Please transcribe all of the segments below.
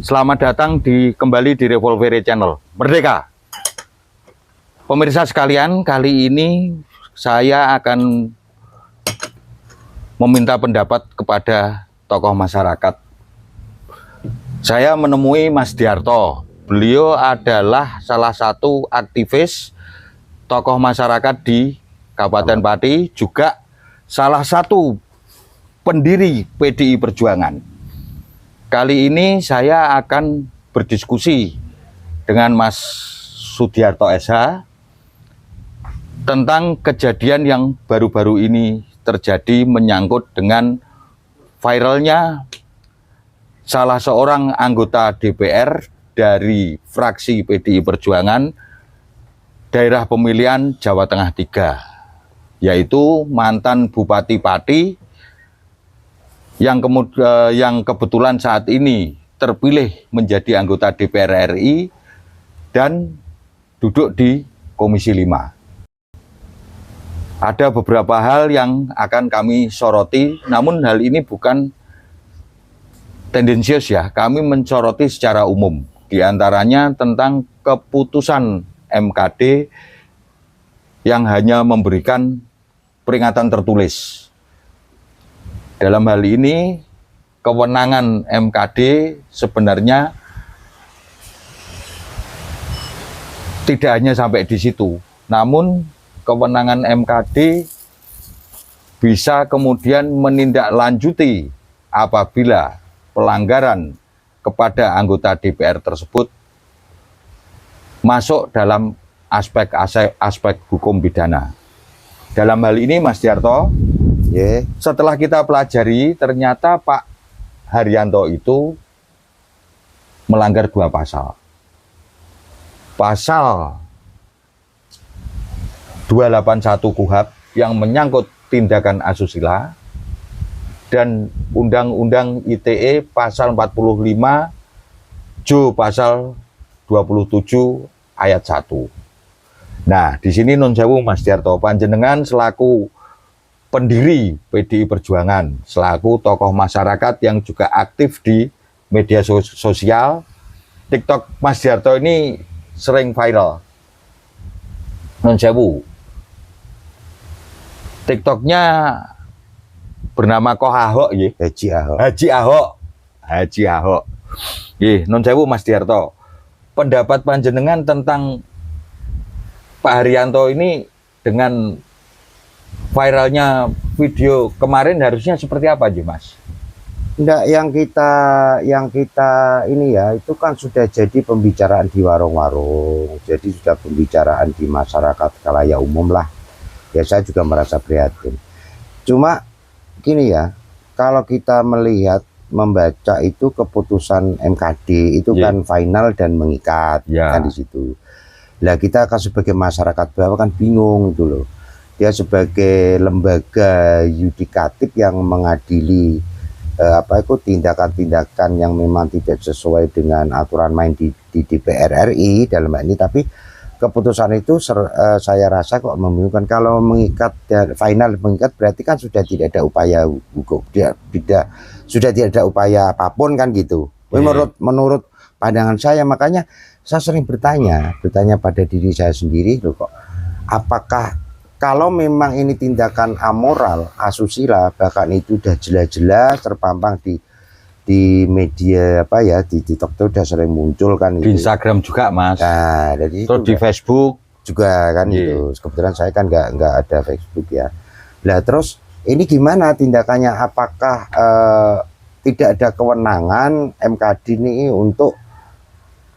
Selamat datang kembali di Revolvere Channel Merdeka. Pemirsa sekalian, kali ini saya akan meminta pendapat kepada tokoh masyarakat. Saya menemui Mas Diarto. Beliau adalah salah satu aktivis tokoh masyarakat di Kabupaten Pati, juga salah satu pendiri PDI Perjuangan. Kali ini saya akan berdiskusi dengan Mas Sudiarto SH tentang kejadian yang baru-baru ini terjadi menyangkut dengan viralnya salah seorang anggota DPR dari fraksi PDI Perjuangan daerah pemilihan Jawa Tengah 3, yaitu mantan Bupati Pati yang kebetulan saat ini terpilih menjadi anggota DPR RI dan duduk di Komisi 5. Ada beberapa hal yang akan kami soroti, namun hal ini bukan tendensius ya, kami mensoroti secara umum. Di antaranya tentang keputusan MKD yang hanya memberikan peringatan tertulis. Dalam hal ini, kewenangan MKD sebenarnya tidak hanya sampai di situ, namun kewenangan MKD bisa kemudian menindaklanjuti apabila pelanggaran kepada anggota DPR tersebut masuk dalam aspek hukum pidana. Dalam hal ini, Mas Diarto, setelah kita pelajari, ternyata Pak Haryanto itu melanggar dua pasal. Pasal 281 KUHP yang menyangkut tindakan asusila dan Undang-Undang ITE pasal 45 Jo pasal 27 ayat 1. Nah, di sini nun sewu Mas Diarto, panjenengan selaku pendiri PDI Perjuangan, selaku tokoh masyarakat yang juga aktif di media sosial, TikTok Mas Diarto ini sering viral. Nun sewu, TikToknya bernama Kohahok, ya. Haji Ahok. Nun sewu Mas Diarto, pendapat panjenengan tentang Pak Haryanto ini dengan viralnya video kemarin harusnya seperti apa aja, Mas? Enggak, yang kita ini ya, itu kan sudah jadi pembicaraan di warung-warung, jadi sudah pembicaraan di masyarakat khalayak umum lah. Ya, saya juga merasa prihatin. Cuma gini ya, kalau kita melihat, membaca itu keputusan MKD itu kan final dan mengikat, kan di situ. Lah kita kan sebagai masyarakat bawah kan bingung itu loh. Dia sebagai lembaga yudikatif yang mengadili tindakan-tindakan yang memang tidak sesuai dengan aturan main di DPR RI dalam hal ini, tapi keputusan itu saya rasa kok membingungkan. Kalau mengikat dan final mengikat berarti kan sudah tidak ada upaya hukum, sudah tidak ada upaya apapun kan gitu. Menurut pandangan saya, makanya saya sering bertanya pada diri saya sendiri loh, kok apakah kalau memang ini tindakan amoral, asusila, bahkan itu udah jelas-jelas terpampang di media di TikTok itu udah sering muncul kan, di Instagram juga, Mas. Nah, jadi itu di Facebook juga kan gitu. Kebetulan saya kan nggak ada Facebook ya. Nah, terus ini gimana tindakannya? Apakah tidak ada kewenangan MKD ini untuk,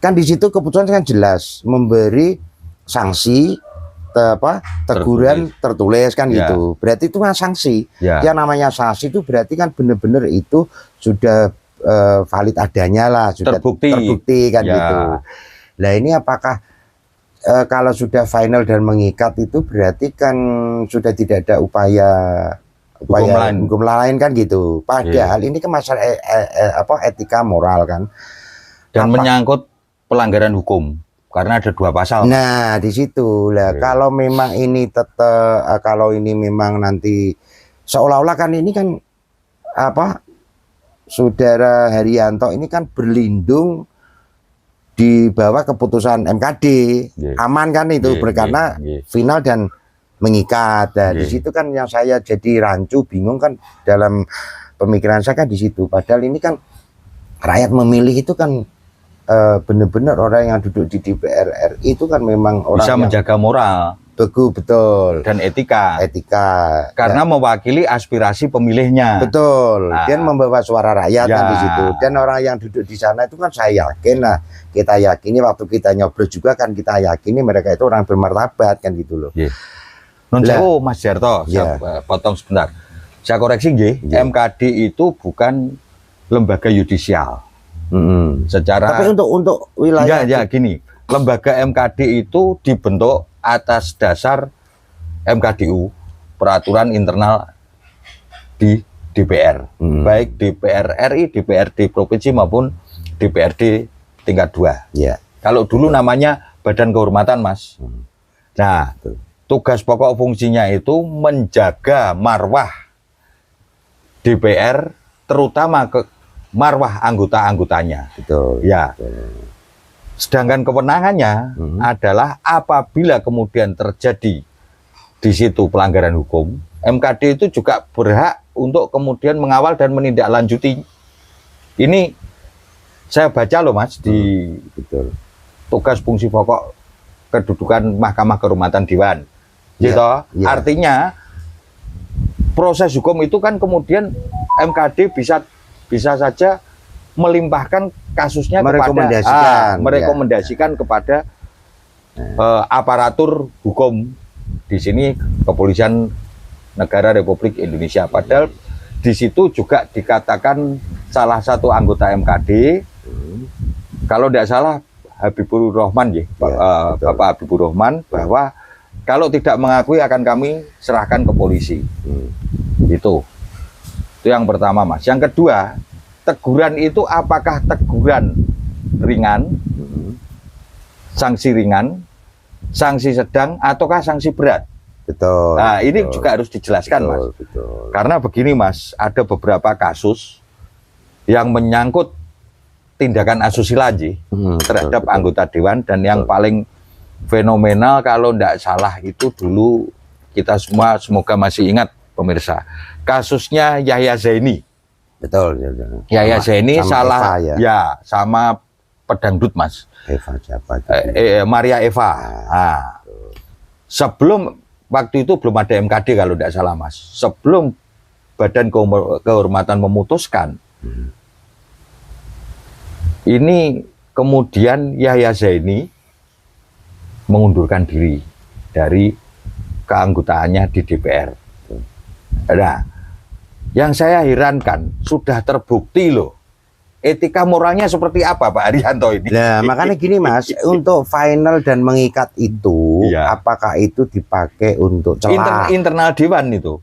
kan di situ keputusan kan jelas memberi sanksi teguran tertulis kan gitu. Berarti itu kan sanksi. Yang namanya sanksi itu berarti kan benar-benar itu sudah valid adanya lah, sudah terbukti kan gitu. Nah, ini apakah kalau sudah final dan mengikat itu berarti kan sudah tidak ada upaya hukum lain kan gitu. Padahal ini kan masalah etika moral kan. Dan menyangkut pelanggaran hukum. Karena ada dua pasal. Nah, di situ lah. Kalau memang ini kalau ini memang nanti seolah-olah kan ini kan Saudara Haryanto ini kan berlindung di bawah keputusan MKD, aman kan itu, karena final dan mengikat. Nah, di situ kan yang saya jadi rancu, bingung kan dalam pemikiran saya kan di situ. Padahal ini kan rakyat memilih itu kan benar-benar orang yang duduk di DPR RI itu kan memang orang bisa menjaga moral, betul, dan etika. Karena ya, mewakili aspirasi pemilihnya. betul. Dan membawa suara rakyat kan di situ. Dan orang yang duduk di sana itu kan saya yakin lah, kita yakini waktu kita nyoblos juga kan kita yakini mereka itu orang bermartabat kan gitu loh. Non sewu Mas Jarto, saya potong sebentar. Saya koreksi MKD itu bukan lembaga yudisial. Secara tapi untuk wilayah gini, lembaga MKD itu dibentuk atas dasar MKDU, peraturan internal di DPR, baik DPR RI, DPRD provinsi maupun DPRD tingkat 2. Kalau dulu namanya Badan Kehormatan, Mas. Nah, tugas pokok fungsinya itu menjaga marwah DPR, terutama ke marwah anggota-anggotanya. Betul. Ya. Sedangkan kewenangannya adalah apabila kemudian terjadi di situ pelanggaran hukum, MKD itu juga berhak untuk kemudian mengawal dan menindaklanjuti. Ini saya baca loh Mas di tugas fungsi pokok kedudukan Mahkamah Kehormatan Dewan. Gitu. Artinya proses hukum itu kan kemudian MKD bisa saja melimpahkan kasusnya merekomendasikan kepada aparatur hukum, di sini Kepolisian Negara Republik Indonesia. Padahal di situ juga dikatakan salah satu anggota MKD, kalau tidak salah Habibur Rahman Bapak Habibur Rahman, bahwa kalau tidak mengakui akan kami serahkan ke polisi. Itu yang pertama Mas. Yang kedua, teguran itu apakah teguran ringan, sanksi ringan, sanksi sedang, ataukah sanksi berat? Betul. Nah, ini juga harus dijelaskan, Mas. Karena begini, Mas, ada beberapa kasus yang menyangkut tindakan asusila terhadap anggota dewan, dan yang paling fenomenal kalau tidak salah itu dulu kita semua semoga masih ingat pemirsa, kasusnya Yahya Zaini. Betul. Yahya Zaini salah Eva, sama pedangdut Mas. Eva siapa? Maria Eva. Nah, sebelum waktu itu belum ada MKD kalau tidak salah Mas. Sebelum Badan Kehormatan memutuskan, ini kemudian Yahya Zaini mengundurkan diri dari keanggotaannya di DPR. Nah, yang saya herankan, sudah terbukti loh, etika moralnya seperti apa Pak Haryanto ini. Nah, makanya gini Mas, untuk final dan mengikat itu, apakah itu dipakai untuk celah? Internal dewan itu.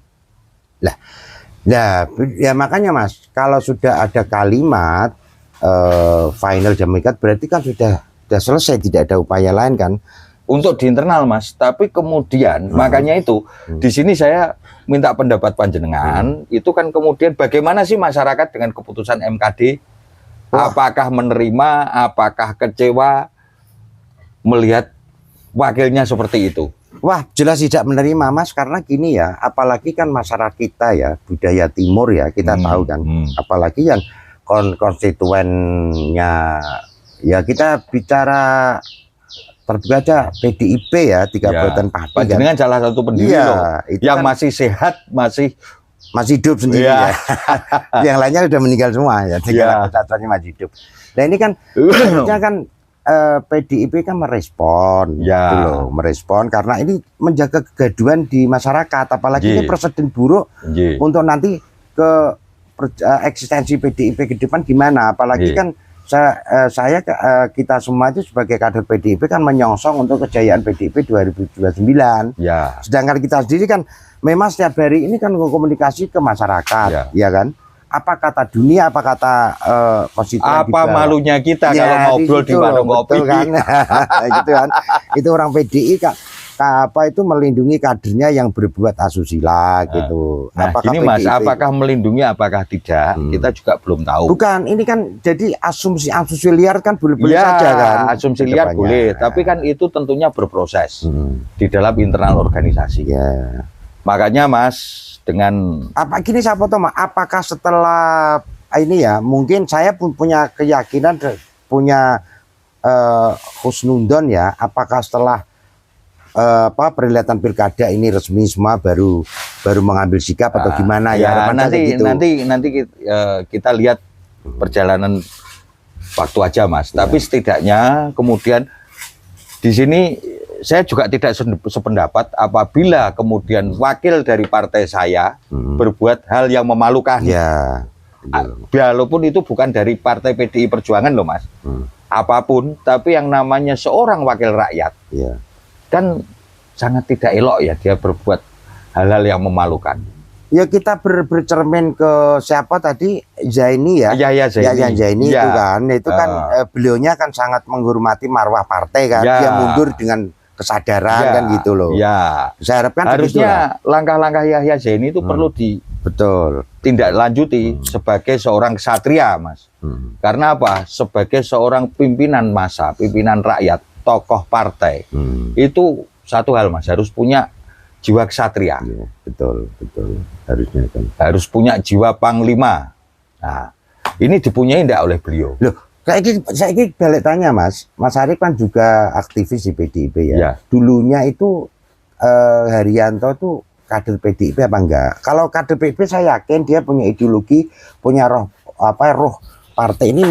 Ya makanya Mas, kalau sudah ada kalimat final dan mengikat, berarti kan sudah selesai, tidak ada upaya lain kan? Untuk di internal Mas, tapi kemudian makanya itu di sini saya minta pendapat panjenengan, itu kan kemudian bagaimana sih masyarakat dengan keputusan MKD? Apakah menerima, apakah kecewa melihat wakilnya seperti itu? Wah, jelas tidak menerima Mas, karena gini ya, apalagi kan masyarakat kita ya, budaya timur ya, kita tahu kan, apalagi yang konstituennya ya, kita bicara terbuka aja PDIP ya, 3 Buatan Parti kan. Dengan salah satu pendiri loh, yang kan masih sehat, masih hidup sendiri ya. Yang lainnya sudah meninggal semua ya, tinggal satunya masih hidup. Nah ini kan PDIP kan merespon, gitu loh, merespon karena ini menjaga kegaduhan di masyarakat, apalagi ini presiden buruk untuk nanti ke eksistensi PDIP ke depan gimana, apalagi kan kita semua itu sebagai kader PDIP kan menyongsong untuk kejayaan PDIP 2029. Sedangkan kita sendiri kan memang setiap hari ini kan komunikasi ke masyarakat, ya kan? Apa kata dunia, apa kata konstituen, apa malunya kita kalau ngobrol di warung kopi kan? Gitu kan? Itu orang PDI kan apa itu melindungi kadernya yang berbuat asusila gitu. Nah, Apakah gini Mas, PDIP apakah melindungi, apakah tidak? Kita juga belum tahu. Bukan, ini kan jadi asumsi liar kan boleh-boleh Ya, saja kan. asumsi liar kedepannya. boleh, tapi kan itu tentunya berproses di dalam internal organisasi. Ya. Makanya Mas, dengan Apa gini saya potong, Mak. Apakah setelah ini ya, mungkin saya pun punya keyakinan, punya husnudon ya, apakah setelah perhelatan pilkada ini resmi semua baru mengambil sikap atau gimana ya? Harapan saya gitu. nanti kita lihat perjalanan waktu aja Mas. Tapi setidaknya kemudian di sini saya juga tidak sependapat apabila kemudian wakil dari partai saya berbuat hal yang memalukan. Ya. Walaupun itu bukan dari partai PDI Perjuangan loh Mas. Apapun, tapi yang namanya seorang wakil rakyat. Ya. Kan sangat tidak elok ya dia berbuat hal-hal yang memalukan. Ya kita bercermin ke siapa tadi, Zaini ya? Ya Zaini. Ya Zaini Ya. itu kan beliaunya kan sangat menghormati marwah partai kan. Ya. Dia mundur dengan kesadaran Ya. kan gitu loh. Ya. Saya harapkan harusnya langkah-langkah Yahya Zaini itu perlu betul ditindaklanjuti sebagai seorang ksatria Mas. Karena apa? Sebagai seorang pimpinan massa, pimpinan rakyat, tokoh partai. Itu satu hal Mas, harus punya jiwa ksatria. Ya, betul harusnya kan. Harus punya jiwa panglima. Nah, ini dipunyai tidak oleh beliau. Loh, saya ini balik tanya Mas Arief kan juga aktivis di PDIP ya. Ya. Dulunya itu Haryanto tuh kader PDIP apa enggak? Kalau kader PDIP saya yakin dia punya ideologi, punya roh partai ini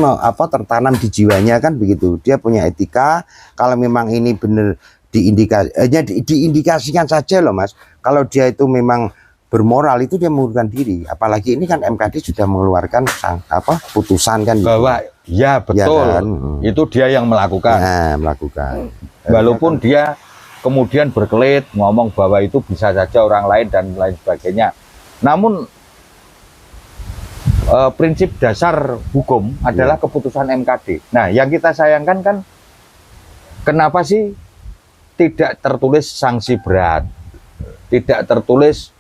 tertanam di jiwanya kan begitu. Dia punya etika. Kalau memang ini benar diindikasikan saja loh Mas. Kalau dia itu memang bermoral itu dia mengundurkan diri. Apalagi ini kan MKD sudah mengeluarkan putusan kan gitu. Bahwa ya betul, Ya kan? itu dia yang melakukan. Nah, melakukan. Walaupun dia kemudian berkelit ngomong bahwa itu bisa saja orang lain dan lain sebagainya. Namun prinsip dasar hukum adalah keputusan MKD. Nah, yang kita sayangkan kan kenapa sih tidak tertulis sanksi berat, tidak tertulis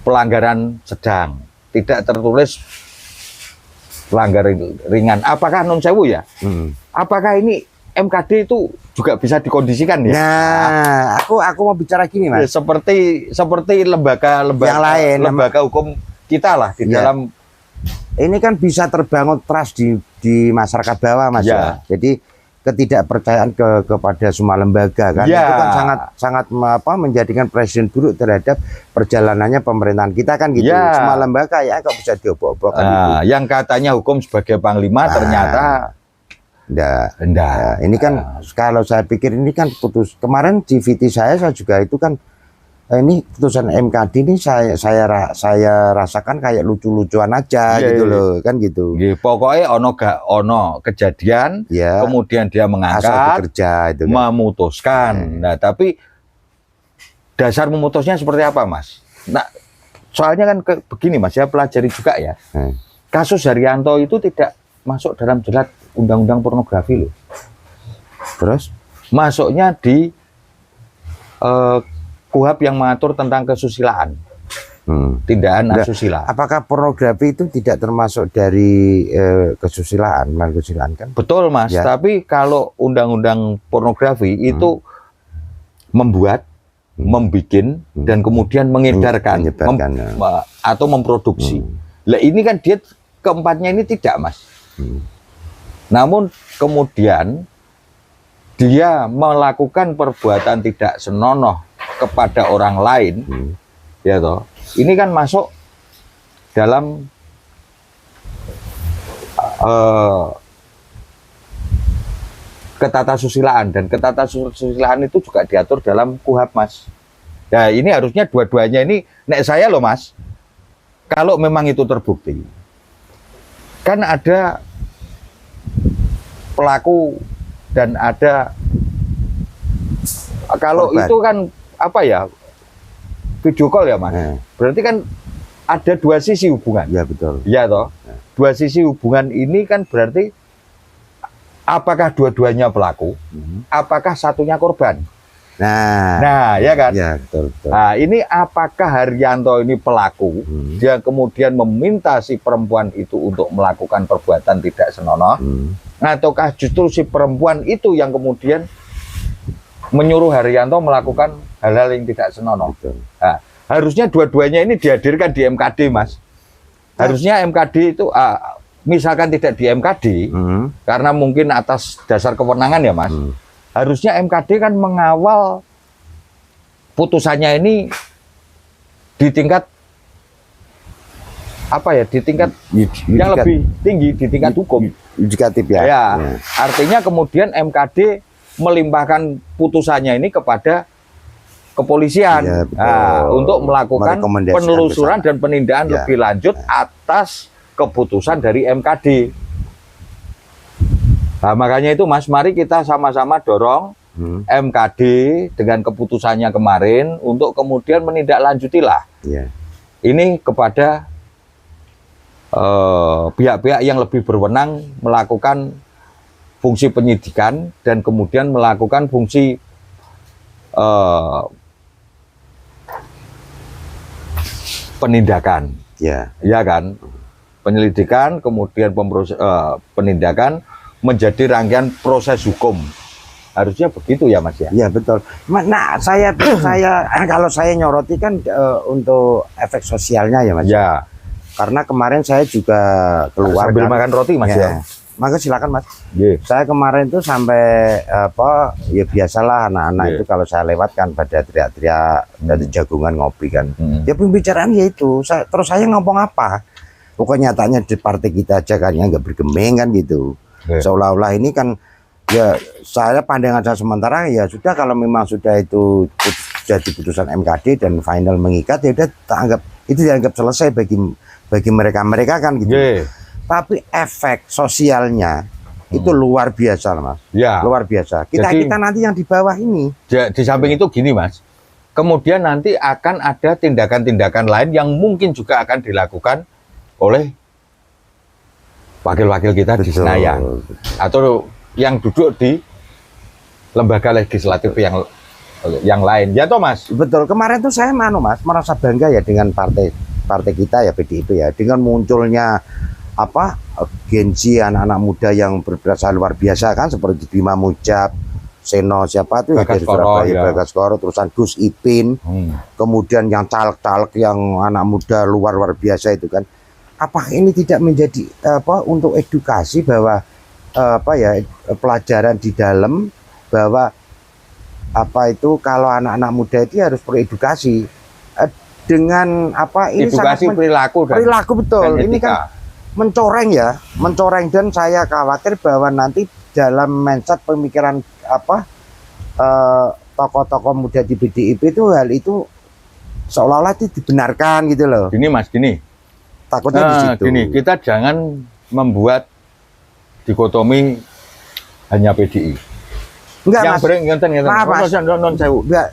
pelanggaran sedang, tidak tertulis pelanggaran ringan. Apakah non sewu ya? Apakah ini MKD itu juga bisa dikondisikan ya? Nah, aku mau bicara gini Mas. Ya, seperti lembaga yang lain, lembaga hukum kita lah di dalam ini kan bisa terbangun trust di masyarakat bawah Mas ya. Jadi ketidakpercayaan kepada semua lembaga kan itu kan sangat menjadikan presiden buruk terhadap perjalanannya pemerintahan kita kan gitu. Semua lembaga ya kok bisa diobok-obok kan gitu. Yang katanya hukum sebagai panglima ternyata enggak. Ini kan kalau saya pikir ini kan kemarin di VT saya juga itu kan ini putusan MKD ini saya rasakan kayak lucu-lucuan aja gitu loh kan gitu. Pokoknya ono kejadian, kemudian dia mengangkat, bekerja, itu kan. Memutuskan. Nah, tapi dasar memutusnya seperti apa, Mas? Nah, soalnya kan begini, Mas, saya pelajari juga ya. Kasus Haryanto itu tidak masuk dalam jerat undang-undang pornografi loh. Terus masuknya di KUHP yang mengatur tentang kesusilaan, tindakan asusila. Apakah pornografi itu tidak termasuk dari kesusilaan kan? Betul Mas, tapi kalau undang-undang pornografi itu membuat, membikin, dan kemudian mengedarkan, atau memproduksi. Lah ini kan dia keempatnya ini tidak Mas. Namun kemudian dia melakukan perbuatan tidak senonoh kepada orang lain, ya toh. Ini kan masuk dalam ketatasusiliaan, dan ketatasusiliaan itu juga diatur dalam KUHP Mas. Ya ini harusnya dua-duanya ini, nek saya loh Mas, kalau memang itu terbukti, kan ada pelaku dan ada, kalau itu kan apa ya, video call ya Mas. Berarti kan ada dua sisi hubungan. Ya betul. Ya toh. Dua sisi hubungan ini kan berarti apakah dua-duanya pelaku, apakah satunya korban. Nah, ya kan? Ya, betul, betul. Nah, ini apakah Haryanto ini pelaku? Dia kemudian meminta si perempuan itu untuk melakukan perbuatan tidak senonoh, ataukah justru si perempuan itu yang kemudian menyuruh Haryanto melakukan hal-hal yang tidak senonoh? Betul. Nah, harusnya dua-duanya ini dihadirkan di MKD, Mas. Harusnya MKD itu, misalkan tidak di MKD, karena mungkin atas dasar kewenangan ya, Mas. Harusnya MKD kan mengawal putusannya ini di tingkat apa ya? Di tingkat yang lebih tinggi, di tingkat hukum. Yudikatif ya. Ya, artinya kemudian MKD melimpahkan putusannya ini kepada kepolisian Ya, untuk melakukan merekomendasikan penelusuran bersama. dan penindakan Ya. lebih lanjut atas keputusan dari MKD. Nah, makanya itu Mas, mari kita sama-sama dorong MKD dengan keputusannya kemarin untuk kemudian menindaklanjutilah Ya. ini kepada pihak-pihak yang lebih berwenang melakukan fungsi penyidikan dan kemudian melakukan fungsi penindakan, Ya. ya kan? Penyelidikan, kemudian penindakan menjadi rangkaian proses hukum. Harusnya begitu ya, Mas ya? Ya, betul. Nah, saya kalau saya nyoroti kan untuk efek sosialnya ya, Mas. Ya. Karena kemarin saya juga keluar Sambil kan. makan roti, Mas ya. Maka silakan, Mas. Yeah. Saya kemarin tuh sampai ya biasalah anak-anak itu kalau saya lewat kan pada teriak-teriak dari jagungan ngopi kan. Ya pembicaraan ya itu. Terus saya ngomong apa? Pokoknya nyatanya di partai kita aja kan ya nggak bergeming kan gitu. Seolah-olah ini kan ya saya pandangan saya sementara ya sudah kalau memang sudah itu jadi putusan MKD dan final mengikat ya udah anggap itu dianggap selesai bagi mereka kan gitu. Tapi efek sosialnya itu luar biasa, Mas. Ya. Luar biasa. Kita nanti yang di bawah ini. Di samping itu gini, Mas. Kemudian nanti akan ada tindakan-tindakan lain yang mungkin juga akan dilakukan oleh wakil-wakil kita di Senayan atau yang duduk di lembaga legislatif yang lain. Ya toh, Mas? Betul. Kemarin tuh saya Mas, merasa bangga ya dengan partai kita ya PDIP ya, dengan munculnya gensi anak-anak muda yang berprestasi luar biasa kan seperti Bima Mujab, Seno siapa tuh dari Surabaya, Bagaskoro, terusan Gus Ipin, kemudian yang caleg-caleg yang anak muda luar biasa itu kan. Apakah ini tidak menjadi untuk edukasi bahwa pelajaran di dalam bahwa itu kalau anak-anak muda itu harus beredukasi dengan ini edukasi perilaku betul. Ini kan mencoreng dan saya khawatir bahwa nanti dalam mindset pemikiran tokoh-tokoh muda di PDIP itu hal itu seolah-olah itu dibenarkan gitu loh. Gini, Mas, gini. Takutnya di situ. Gini, kita jangan membuat dikotomi hanya PDI. Enggak, Mas.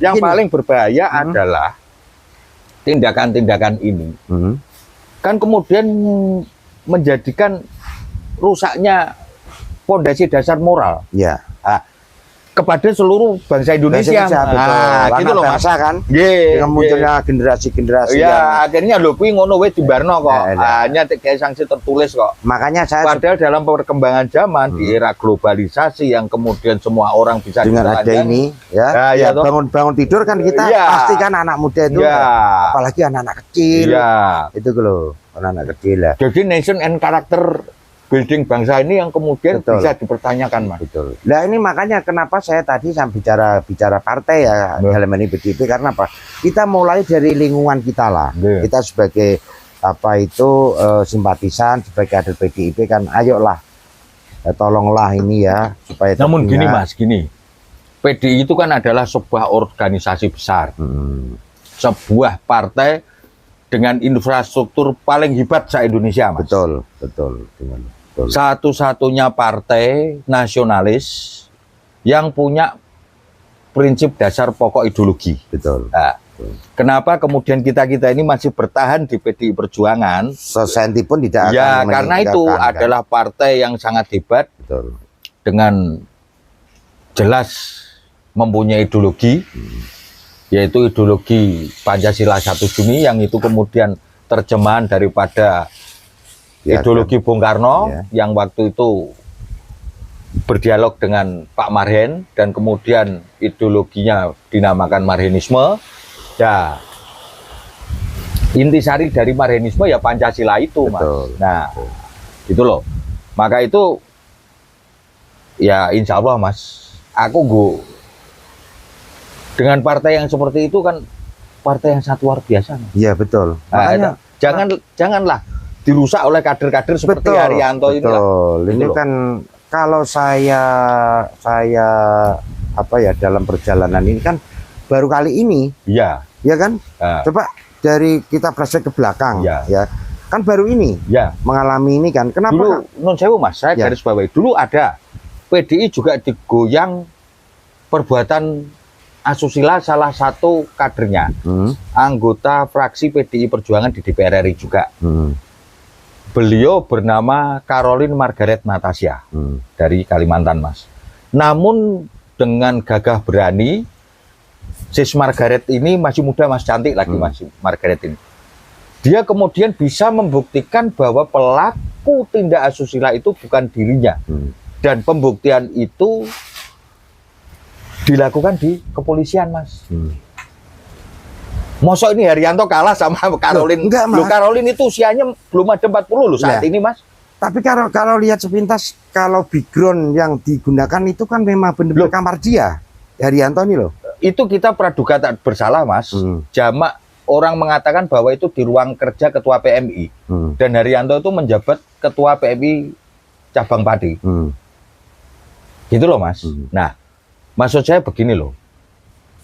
Yang paling berbahaya adalah tindakan-tindakan ini. Kan kemudian menjadikan rusaknya fondasi dasar moral. Ya. Kepada seluruh bangsa Indonesia. Gitu loh, Mas kan. Dengan munculnya generasi-generasi akhirnya lho kuwi ngono wis dibarno kok. Hanya kayak sanksi tertulis kok. Makanya padahal dalam perkembangan zaman di era globalisasi yang kemudian semua orang bisa dengan ada ini bangun tidur kan kita pastikan anak muda itu apalagi anak-anak kecil. Itu loh, anak-anak kecil ya. Jadi nation and character building bangsa ini yang kemudian bisa dipertanyakan, Mas. Betul. Nah ini makanya kenapa saya tadi bicara partai ya dalam ini PDIP karena apa? Kita mulai dari lingkungan kita lah. Kita sebagai simpatisan sebagai kader PDIP kan, ayolah tolonglah ini ya supaya. Namun gini, Mas, gini. PDI itu kan adalah sebuah organisasi besar, sebuah partai dengan infrastruktur paling hebat se-Indonesia, Mas. Betul. Satu-satunya partai nasionalis yang punya prinsip dasar pokok ideologi. Betul. Nah, kenapa kemudian kita ini masih bertahan di PDI Perjuangan? Sesenti pun tidak akan. Ya, karena itu adalah partai yang sangat hebat. Betul. Dengan jelas mempunyai ideologi, yaitu ideologi Pancasila 1 Juni yang itu kemudian terjemahan daripada Ya, ideologi Bung Karno ya. yang waktu itu berdialog dengan Pak Marhen dan kemudian ideologinya dinamakan Marhenisme. Ya, intisari dari Marhenisme ya Pancasila itu, Mas. Betul. Nah, itu loh. Maka itu ya insya Allah, Mas, aku dengan partai yang seperti itu kan partai yang sangat luar biasa, Mas. Iya betul. Nah, janganlah dirusak oleh kader-kader seperti betul, Haryanto ini lah. betul. Ini Gitu loh. kan kalau saya apa ya dalam perjalanan ini kan baru kali ini, Iya. ya kan? Nah, Coba dari kita flashback ke belakang, Ya. ya kan baru ini ya. mengalami ini kan. Kenapa? Dulu non sewu, Mas, saya Ya. garis bawahi dulu ada PDI juga digoyang perbuatan asusila salah satu kadernya, anggota fraksi PDI Perjuangan di DPR RI juga. Beliau bernama Caroline Margaret Natasha dari Kalimantan, Mas. Namun dengan gagah berani, Sis Margaret ini masih muda, Mas, cantik lagi, Mas Margaret ini. Dia kemudian bisa membuktikan bahwa pelaku tindak asusila itu bukan dirinya. Dan pembuktian itu dilakukan di kepolisian, Mas. Mosok ini Haryanto kalah sama Caroline. Loh, enggak, Mas. Loh, Caroline itu usianya belum ada 40 loh saat Ya. ini, Mas. Tapi kalau lihat sepintas, kalau background yang digunakan itu kan memang benar-benar Loh. kamar dia, Haryanto ini loh. Itu kita praduga tak bersalah, Mas. Jamak orang mengatakan bahwa itu di ruang kerja Ketua PMI. Dan Haryanto itu menjabat Ketua PMI Cabang Pati. Gitu loh, Mas. Nah, maksud saya begini loh.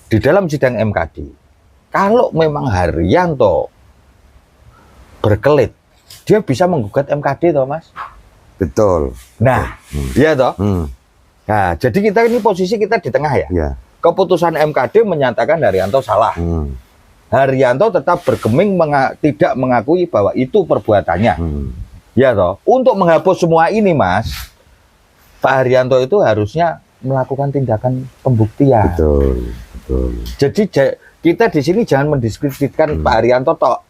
Di dalam sidang MKD, kalau memang Haryanto berkelit, dia bisa menggugat MKD toh, Mas. Betul. Nah, iya toh. Nah, jadi kita ini posisi kita di tengah ya. Ya. Keputusan MKD menyatakan Haryanto salah. Haryanto tetap bergeming tidak mengakui bahwa itu perbuatannya. Ya toh. Untuk menghapus semua ini, Mas, Pak Haryanto itu harusnya melakukan tindakan pembuktian. Betul. Betul. Jadi kita di sini jangan mendiskreditkan Pak Haryanto tok.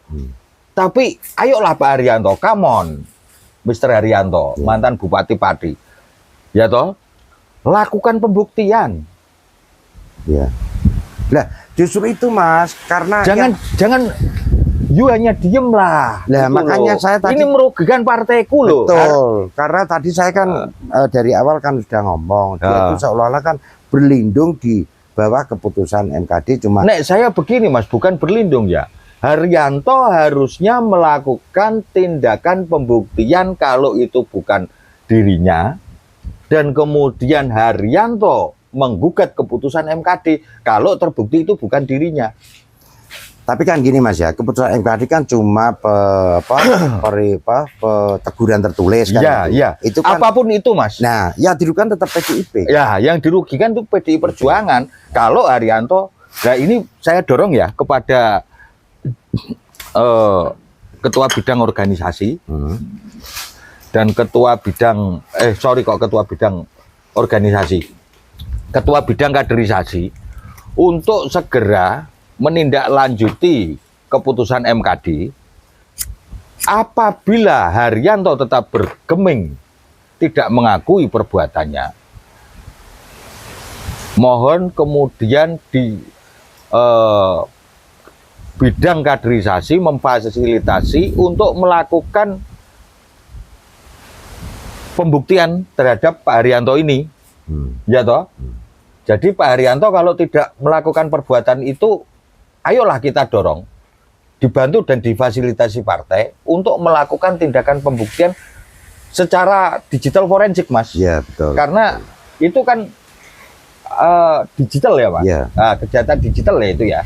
Tapi ayolah Pak Haryanto, come on. Mr. Haryanto, mantan Bupati Pati. Ya toh? Lakukan pembuktian. Ya. Nah, justru itu, Mas, karena Jangan you hanya diem lah. Lah, Gitu makanya loh. saya tadi ini merugikan partaiku loh. betul. Karena tadi saya kan dari awal kan sudah ngomong, dia itu seolah-olah kan berlindung di bawah keputusan MKD cuma Nek saya begini, Mas, bukan berlindung ya. Haryanto harusnya melakukan tindakan pembuktian kalau itu bukan dirinya, dan kemudian Haryanto menggugat keputusan MKD kalau terbukti itu bukan dirinya. tapi kan gini, Mas, ya, keputusan MKD kan cuma teguran tertulis kan. Iya, iya. Itu kan Apapun itu, Mas. nah, ya dirugikan tetap PDIP. Ya, yang dirugikan itu PDI Perjuangan. Kalau Haryanto, nah ini saya dorong ya kepada ketua bidang organisasi dan ketua bidang ketua bidang organisasi, ketua bidang kaderisasi untuk segera menindaklanjuti keputusan MKD. Apabila Haryanto tetap bergeming tidak mengakui perbuatannya, mohon kemudian di bidang kaderisasi memfasilitasi untuk melakukan pembuktian terhadap Pak Haryanto ini. Ya toh? Jadi Pak Haryanto kalau tidak melakukan perbuatan itu, ayolah kita dorong, dibantu dan difasilitasi partai untuk melakukan tindakan pembuktian secara digital forensik, Mas. Iya, betul. Karena itu kan digital ya, Mas. Iya. Nah, kejahatan digital ya itu ya.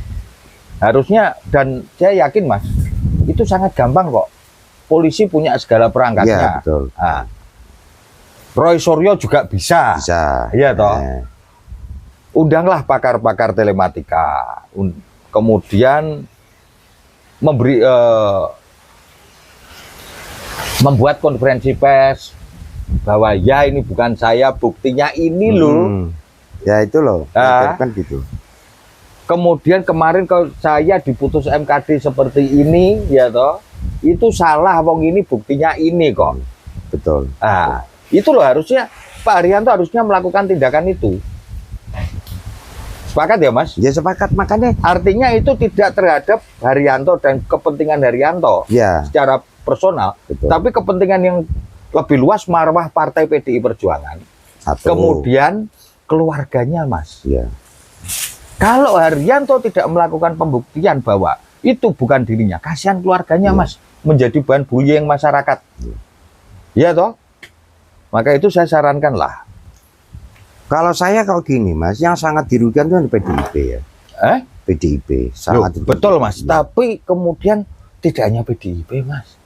Harusnya, dan saya yakin, Mas, itu sangat gampang kok. Polisi punya segala perangkatnya. Iya, betul. Nah, Roy Suryo juga bisa. Bisa. Iya toh. Undanglah pakar-pakar telematika. Kemudian membuat konferensi pers bahwa ya ini bukan saya, buktinya ini loh. Ya itu loh, Ah. kan gitu. Kemudian kemarin kalau saya diputus MKD seperti ini, ya toh, itu salah, wong ini buktinya ini kok. Betul. Ah, itu loh harusnya Pak Haryanto harusnya melakukan tindakan itu. Sepakat ya Mas? Ya sepakat, makanya Artinya itu tidak terhadap Haryanto dan kepentingan Haryanto ya secara personal, betul. tapi kepentingan yang lebih luas marwah Partai PDI Perjuangan. Satu. Kemudian keluarganya Mas. Ya. Kalau Haryanto tidak melakukan pembuktian bahwa itu bukan dirinya, kasihan keluarganya Mas, menjadi bahan bullying masyarakat. Ya toh? Maka itu saya sarankan lah. Kalau saya kalau gini Mas, yang sangat dirugikan itu PDIP ya. PDIP sangat Loh, betul Mas, Ya. tapi kemudian tidak hanya PDIP Mas.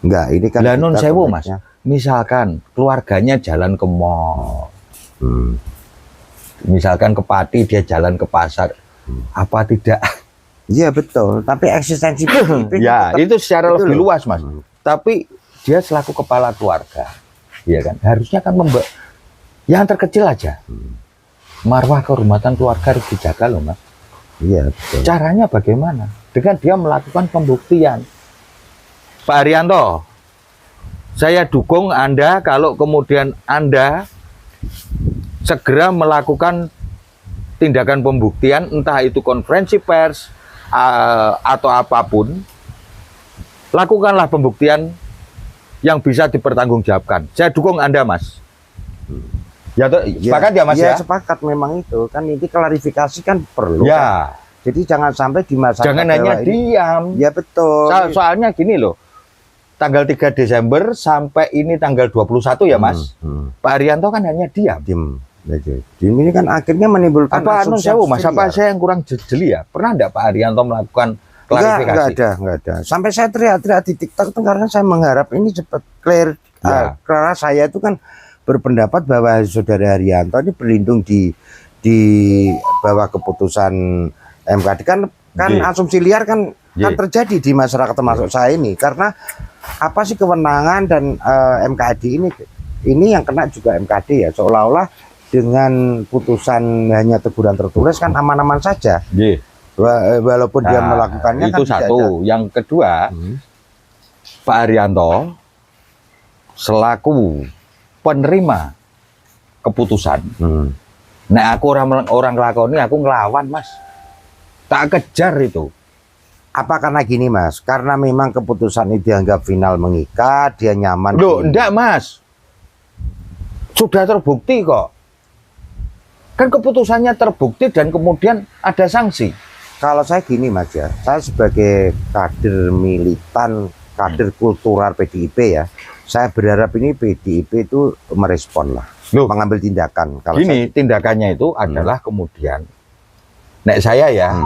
Enggak, ini kan Lah nun kita sewu Mas, konteksnya. misalkan keluarganya jalan ke mall, Hmm. misalkan ke Pati dia jalan ke pasar, apa tidak? Iya betul, tapi eksistensi PDIP Ya, tetap- itu secara itu lebih loh. luas Mas. Tapi dia selaku kepala keluarga, ya kan, harusnya kan yang terkecil aja. Marwah kehormatan keluarga harus dijaga loh Mas. Iya betul. Caranya bagaimana? Dengan dia melakukan pembuktian. Pak Haryanto, saya dukung Anda kalau kemudian Anda segera melakukan tindakan pembuktian, entah itu konferensi pers atau apapun. Lakukanlah pembuktian yang bisa dipertanggungjawabkan. Saya dukung Anda, Mas. Ya, sepakat ya, Mas ya? Sepakat memang itu. Kan ini klarifikasi kan perlu. Ya. Kan? Jadi jangan sampai di masa Jangan hanya diam. Ya betul. Soalnya gini loh. Tanggal 3 Desember sampai ini tanggal 21 ya, Mas. Pak Haryanto kan hanya diam. Diam. Diam ini kan akhirnya menimbulkan Apa anu sewu, Mas? Apa liar. saya yang kurang jeli ya? Pernah enggak Pak Haryanto melakukan klarifikasi? Enggak ada. Sampai saya teriak-teriak di TikTok itu karena saya mengharap ini cepat clear. Ya. Karena saya itu kan berpendapat bahwa saudara Haryanto ini berlindung di bawah keputusan MKD kan asumsi liar kan terjadi di masyarakat termasuk saya ini karena apa sih kewenangan dan MKD ini yang kena juga MKD ya seolah-olah dengan putusan hanya teguran tertulis kan aman-aman saja. Walaupun dia melakukannya itu kan satu. Yang kedua, Pak Haryanto selaku penerima keputusan. Nah, aku orang lakoni, aku ngelawan, Mas. Tak kejar itu. Apa karena gini, Mas? Karena memang keputusan itu dianggap final mengikat, dia nyaman. Loh, enggak, Mas. Sudah terbukti kok. Kan keputusannya terbukti dan kemudian ada sanksi. Kalau saya gini, Mas ya, saya sebagai kader militan, kader kultural PDIP ya, saya berharap ini PDIP itu merespon lah, mengambil tindakan. Kalau gini, tindakannya itu adalah kemudian, nek saya ya,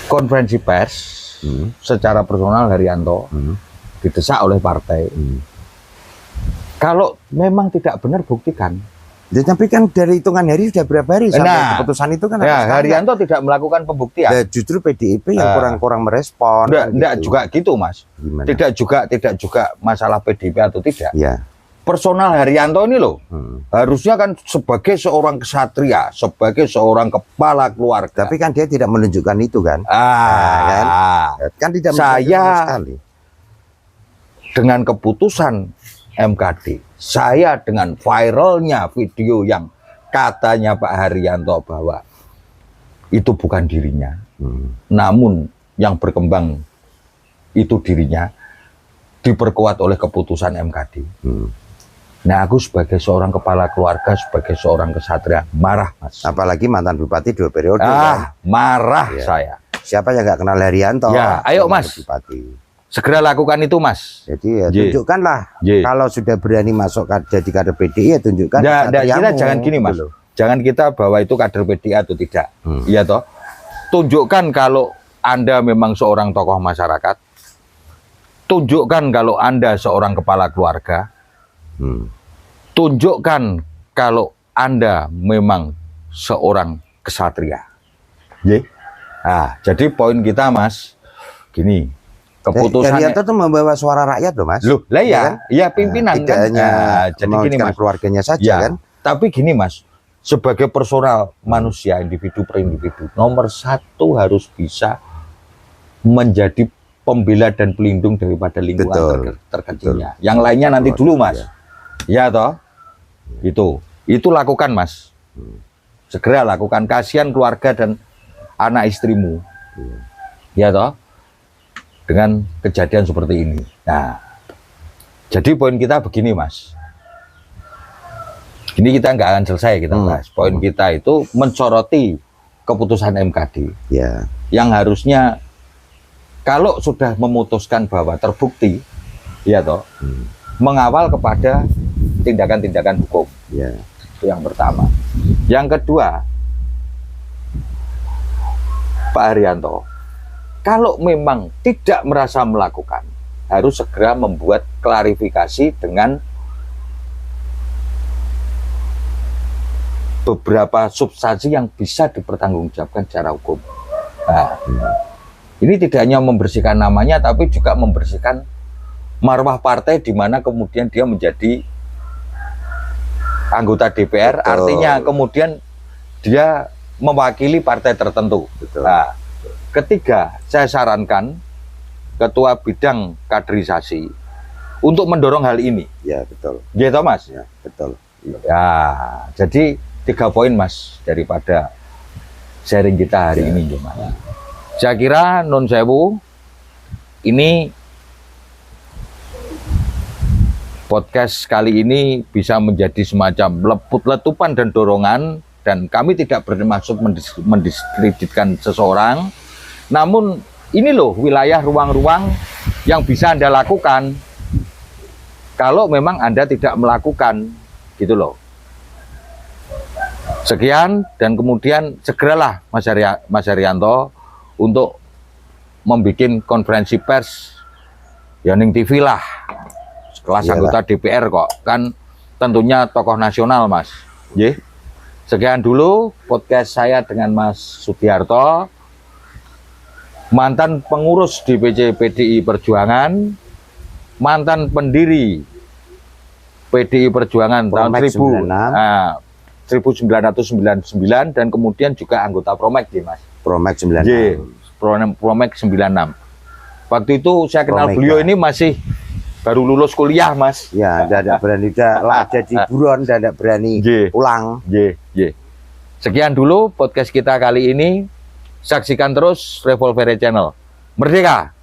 konferensi pers secara personal Haryanto didesak oleh partai. Kalau memang tidak benar buktikan. Ya, tapi kan dari hitungan hari sudah berapa hari sampai keputusan itu kan? Ya, Haryanto tidak melakukan pembuktian. Ya, justru PDIP yang kurang merespon. Enggak juga gitu, Mas. Gimana? Tidak juga masalah PDIP atau tidak. Ya. Personal Haryanto ini loh, harusnya kan sebagai seorang kesatria, sebagai seorang kepala keluarga. Tapi kan dia tidak menunjukkan itu kan? Kan tidak saya sekali. Dengan keputusan MKD, saya dengan viralnya video yang katanya Pak Haryanto bahwa itu bukan dirinya, namun yang berkembang itu dirinya, diperkuat oleh keputusan MKD. Nah, aku sebagai seorang kepala keluarga, sebagai seorang kesatria, marah, Mas. Apalagi mantan bupati 2 periode. Marah saya. Siapa yang nggak kenal Haryanto? Ya, ayo Mas. Bupati. Segera lakukan itu, Mas. Jadi ya tunjukkanlah. Kalau sudah berani masuk jadi kader PDI ya tunjukkan. Kita jangan gini, Mas. Dulu. Jangan kita bahwa itu kader PDI atau tidak. Iya toh. Tunjukkan kalau Anda memang seorang tokoh masyarakat. Tunjukkan kalau Anda seorang kepala keluarga. Tunjukkan kalau Anda memang seorang kesatria. Jadi poin kita, Mas, gini. Keputusan Haryanto itu membawa suara rakyat loh, Mas. Loh, lah ya, ya pimpinan tidak kan. hanya Jadi gini, Mas, keluarganya saja ya, kan. Tapi gini Mas, sebagai personal manusia individu per individu, nomor satu harus bisa menjadi pembela dan pelindung daripada lingkungan Betul. terkecilnya. Yang lainnya nanti dulu Mas. Ya toh? Itu lakukan Mas. Segera lakukan, kasihan keluarga dan anak istrimu. Ya toh? Dengan kejadian seperti ini. Nah, jadi poin kita begini Mas. Ini kita nggak akan selesai kita bahas. Poin kita itu mensoroti keputusan MKD. Ya. Yang harusnya kalau sudah memutuskan bahwa terbukti, ya toh, mengawal kepada tindakan-tindakan hukum. Ya. Itu yang pertama. Yang kedua, Pak Haryanto, kalau memang tidak merasa melakukan, harus segera membuat klarifikasi dengan beberapa substansi yang bisa dipertanggungjawabkan secara hukum. Nah, ini tidak hanya membersihkan namanya, tapi juga membersihkan marwah partai di mana kemudian dia menjadi anggota DPR. Betul. Artinya kemudian dia mewakili partai tertentu. Betul. Nah, ketiga, saya sarankan Ketua Bidang Kaderisasi untuk mendorong hal ini. Ya, betul. Gitu Mas? Ya, betul. Ya, jadi 3 poin Mas daripada sharing kita hari ini gimana. Saya kira non sewu ini podcast kali ini bisa menjadi semacam letupan dan dorongan, dan kami tidak bermaksud mendiskreditkan seseorang, namun ini loh wilayah ruang-ruang yang bisa Anda lakukan kalau memang Anda tidak melakukan, gitu loh. Sekian, dan kemudian segeralah Mas Haryanto untuk membuat konferensi pers Yoning TV lah, kelas anggota DPR kok, kan tentunya tokoh nasional Mas. Sekian dulu podcast saya dengan Mas Sugiharto, mantan pengurus DPC PDI Perjuangan, mantan pendiri PDI Perjuangan tahun 1999, dan kemudian juga anggota Promek Mas. Promek 96. Promek 96. Waktu itu saya kenal beliau ini masih baru lulus kuliah Mas. Ya, tidak berani lah jadi buron, tidak berani pulang. Sekian dulu podcast kita kali ini. Saksikan terus Revolver Channel. Merdeka!